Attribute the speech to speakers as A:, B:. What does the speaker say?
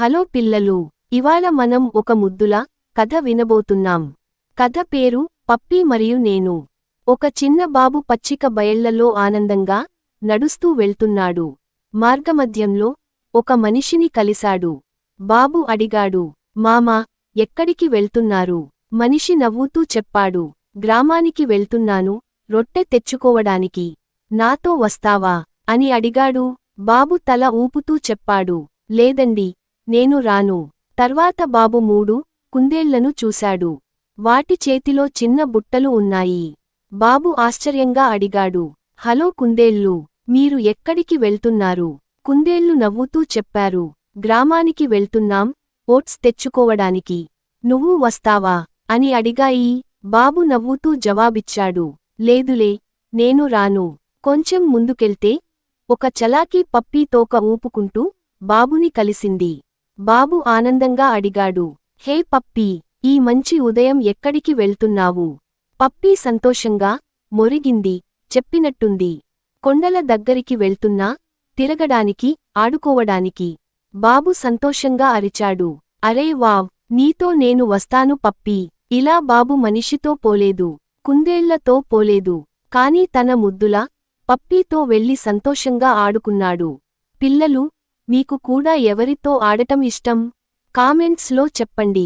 A: Hello పిల్లలు, ఇవాళ మనం ఒక ముద్దుల కథ వినబోతున్నాం. కథ పేరు పప్పీ మరియు నేను. ఒక చిన్న బాబు పచ్చిక బయళ్లలో ఆనందంగా నడుస్తూ వెళ్తున్నాడు. మార్గమధ్యంలో ఒక మనిషిని కలిశాడు. బాబు అడిగాడు, మామా, ఎక్కడికి వెళ్తున్నారు? మనిషి నవ్వుతూ చెప్పాడు, గ్రామానికి వెళ్తున్నాను, రొట్టె తెచ్చుకోవడానికి. నాతో వస్తావా అని అడిగాడు. బాబు తల ఊపుతూ చెప్పాడు, లేదండి, నేను రాను. తర్వాత బాబు 3 కుందేళ్లను చూశాడు. వాటి చేతిలో చిన్న బుట్టలు ఉన్నాయి. బాబు ఆశ్చర్యంగా అడిగాడు, హలో కుందేళ్లు, మీరు ఎక్కడికి వెళ్తున్నారు? కుందేళ్లు నవ్వుతూ చెప్పారు, గ్రామానికి వెళ్తున్నాం, ఓట్స్ తెచ్చుకోవడానికి. నువ్వు వస్తావా అని అడిగాయి. బాబు నవ్వుతూ జవాబిచ్చాడు, లేదులే, నేను రాను. కొంచెం ముందుకెళ్తే ఒక చలాకీ పప్పీ తోక ఊపుకుంటూ బాబుని కలిసింది. బాబు ఆనందంగా అడిగాడు, హే పప్పీ, ఈ మంచి ఉదయం ఎక్కడికి వెళ్తున్నావు? పప్పీ సంతోషంగా మొరిగింది, చెప్పినట్టుంది. కొండల దగ్గరికి వెళ్తున్నా, తిరగడానికి, ఆడుకోవడానికి. బాబు సంతోషంగా అరిచాడు, అరే వావ్, నీతో నేను వస్తాను పప్పీ. ఇలా బాబు మనిషితో పోలేదు, కుందేళ్లతో పోలేదు, కాని తన ముద్దుల పప్పీతో వెళ్లి సంతోషంగా ఆడుకున్నాడు. పిల్లలు, మీకు కూడా ఎవరితో ఆడటం ఇష్టం? కామెంట్స్లో చెప్పండి.